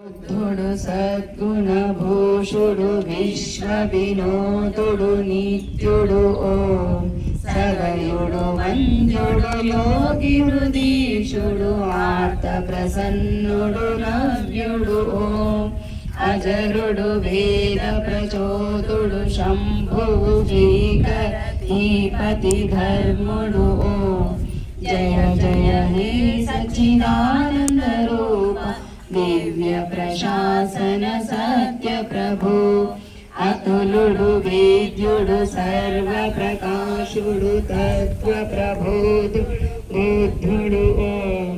బుద్ధుడు సద్గుణభూషుడు విశ్వవినోదుడు నిత్యుడు ఓం సగయుడు వంద్యుడు యోగి హృదీషుడు ఆర్త ప్రసన్నుడు నవ్యుడు ఓం అజరుడు వేద ప్రచోదుడు శంభువు శ్రీకీపతి ధర్ముడు ఓం జయ జయ హే సచ్చిదానంద రూప దివ్య ప్రశాసన సత్య ప్రభు అతులుడు వేద్యుడు సర్వ ప్రకాశుడు తత్వ ప్రబోధు బుద్ధుడు ఓం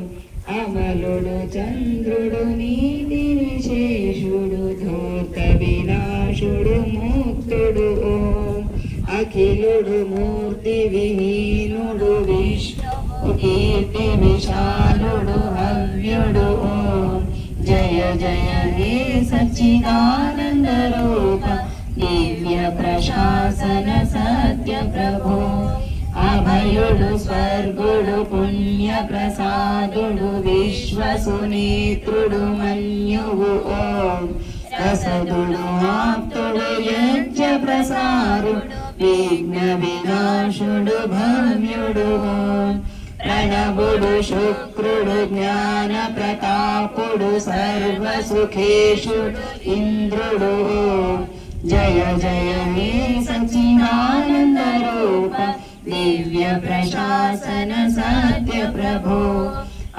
అమలుడు చంద్రుడు నీతి విశేషుడు ధూర్త వినాశుడు ముక్తుడు ఓం అఖిలుడు మూర్తి విహీనుడు విష్ణు కీర్తి విశాలుడు హవ్యుడు ఓం జయ జయ హే సచ్చిదానంద రూప దివ్య ప్రశాసన సత్య ప్రభు అభయుడు స్వర్గుడు పుణ్య ప్రసాదుడు విశ్వసునేత్రుడు మన్యువు ఓం రసదుడు ఆప్తుడు యజ్ఞ ప్రసారుడు విఘ్న వినాశుడు భవ్యుడు ఓం ప్రణవుడు శుక్రుడు జ్ఞాన ప్రతాపుడు సర్వసుఖేశుడు ఇంద్రుడు ఓం జయ జయ హే సచ్చిదానంద రూప దివ్య ప్రశాసన సత్య ప్రభు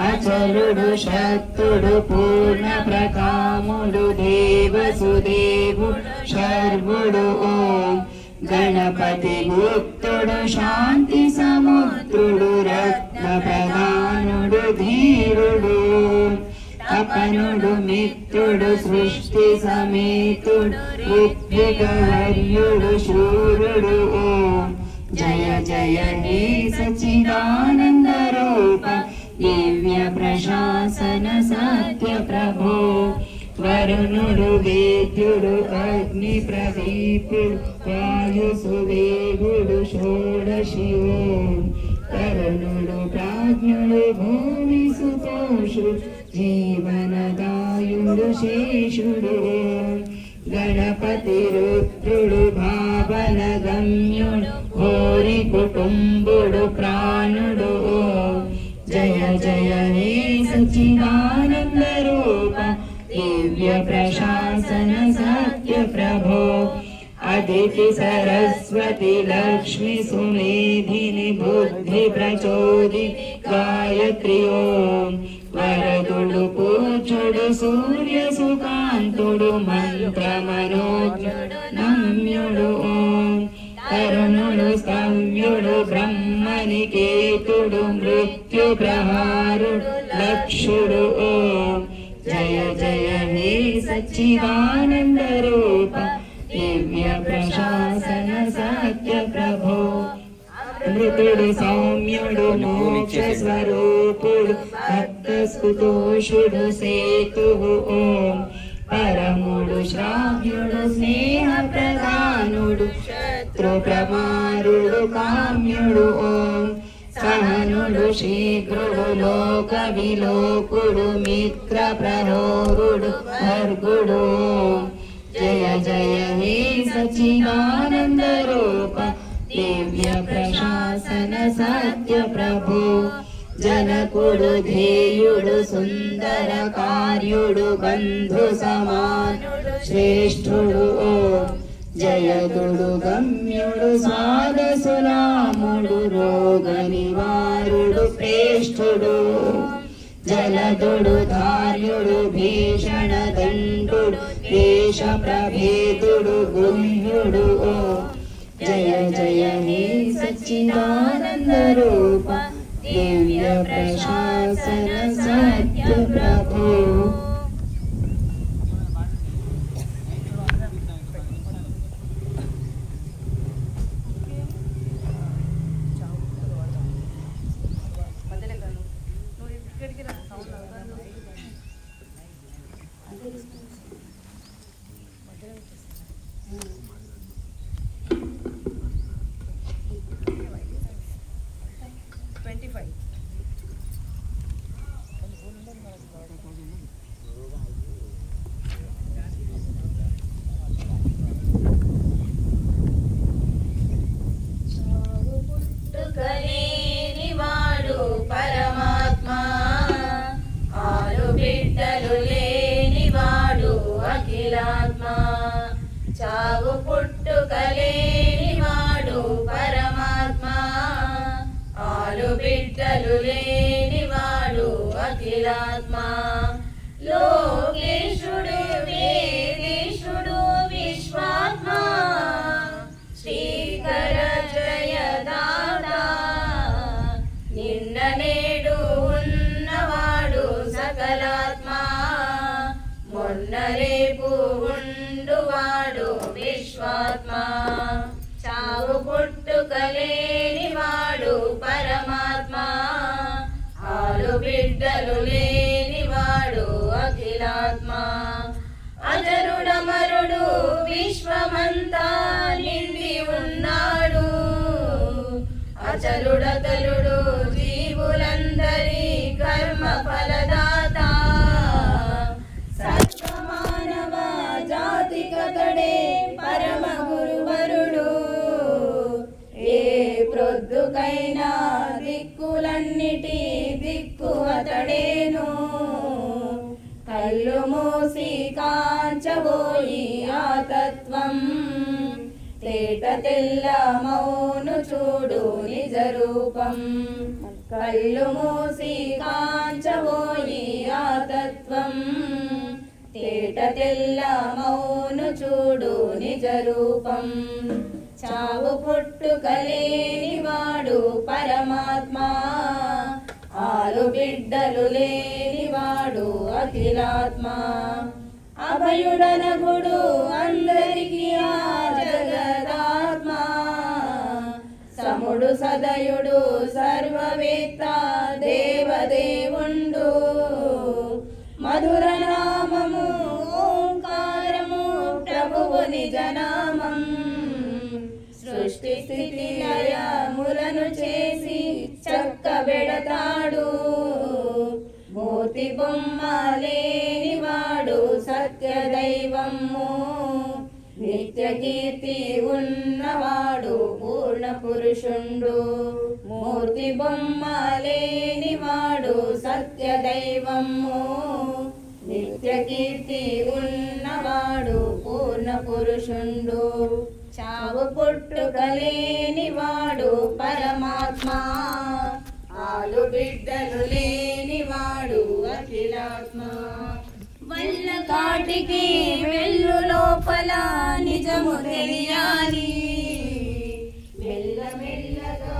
అచలుడు శక్తుడు పూర్ణ ప్రకాముడు దేవసుదేవుడు శర్వుడు ఓం గణపతి గుప్తుడు శాంతి సముద్రుడు రత్న ప్రధానుడు ధీరుడు తపనుడు మిత్రుడు సృష్టి సమేతుడు ఋత్వికవర్యుడు శూరుడు ఓం జయ జయ హే సచ్చిదానంద రూప దివ్య ప్రశాసన సత్య ప్రభు వరుణుడు వేద్యుడు అగ్ని ప్రదీపుడు వాయు సువేగుడు షోడశి ఓం తరుణుడు ప్రాజ్ఞుడు భూమి సుతోషుడు జీవనదాయుడు శేషుడు ఓం గణపతి రుద్రుడు భావన గమ్యుడు హోరి కుటుంబుడు ప్రాణుడు ఓం జయ జయ హే సచ్చిదానంద రూప దివ్య ప్రశాసన సత్య ప్రభో అదితి సరస్వతి లక్ష్మి సుమేధిని బుద్ధి ప్రచోది గాయత్రి ఓం వరదుడు పూజుడు సూర్య సుకాంతుడు మంత్ర మనోజ్ఞుడు నమ్యుడు ఓం తరుణుడు స్తవ్యుడు బ్రహ్మనికేతుడు మృత్యు ప్రహారుడు లక్షుడు ఓం జయ జయ హే సచ్చిదానంద రూప దివ్య ప్రశాసన సత్య ప్రభో మృతుడు సౌమ్యుడు మోక్ష స్వరూపుడు భక్తస్కుతోషుడు సేతువు ఓం పరముడు శ్రావ్యుడు స్నేహ ప్రధానుడు శత్రు ప్రమారుడు కామ్యుడు ఓం సహనుడు శీఘ్రుడు లోక విలోకుడు మిత్ర ప్రహోరుడు భర్గుడు జయ జయ హే సచ్చిదానంద రూప దివ్య ప్రశాసన సత్య ప్రభు జనకుడు ధేయుడు సుందర కార్యుడు బంధు సమానుడు శ్రేష్ఠుడు ఓం జయదుడు గమ్యుడు సాధసునాముడు రోగ నివారుడు శ్రేష్ఠుడు జలదుడు ధార్యుడు భీషణ దండుడు దేశ ప్రభేదుడు గుహ్యుడు జయ జయ హే సచ్చిదానంద రూప దివ్య ప్రశాసన సత్య ప్రభు చావు పుట్టుకలేని వాడు పరమాత్మ, ఆలు బిడ్డలు లేని వాడు అఖిలాత్మ. లోకేశుడు వేదేశుడు విశ్వాత్మ, శ్రీకర జయదాత, నిన్న నేడు ఉన్నవాడు సకలాత్మ, మొన్న రేపు ఉండువాడు విశ్వాత్మ. చావు పుట్టుకలేని వాడు పరమాత్మ, ఆలు బిడ్డలు లేని వాడు అఖిలాత్మ. అజరుడమరుడు విశ్వమంతా నిండి ఉన్నాడు, అచలుడతలుడు జీవులందరి కర్మ ఫలదాత. సర్వమానవ జాతికతడే పరమ గురువరుడు, ఏ ప్రొద్దుకైనా దిక్కులన్నిటి దిక్కు అతడేను. కళ్ళు మూసి కాంచబోయి ఆ తత్వం, తేట తెల్ల మౌను చూడు నిజ రూపం. కళ్ళు మూసి కాంచబోయి ఆ తత్వం, తేట తెల్ల మౌను చూడు నిజ రూపం. చావు పుట్టుకలేని వాడు పరమాత్మ, ఆలు బిడ్డలు లేని వాడు అఖిలాత్మ. అభయుడనగుడు అందరికీ ఆ జగదాత్మ, సముడు సదయుడు సర్వవేత్త దేవదేవుండు. మధుర నామము ఓంకారము ప్రభువు నిజనామం, సృష్టి స్థితి లయములను చేసి చక్కబెడతాడు. మూర్తి బొమ్మ లేని వాడు సత్య దైవము, నిత్య కీర్తి ఉన్నవాడు పూర్ణ పురుషుండు. మూర్తి బొమ్మ లేని వాడు సత్య దైవము, నిత్య కీర్తి ఉన్నవాడు పూర్ణ పురుషుండు. చావు పుట్టుకలేని వాడు పరమాత్మ, ఆలు బిడ్డలు లేని వాడు అఖిలాత్మ. వల్ల కాటికి వెళ్ళు లోపల నిజము తెలియాలి, మెల్లమెల్లగా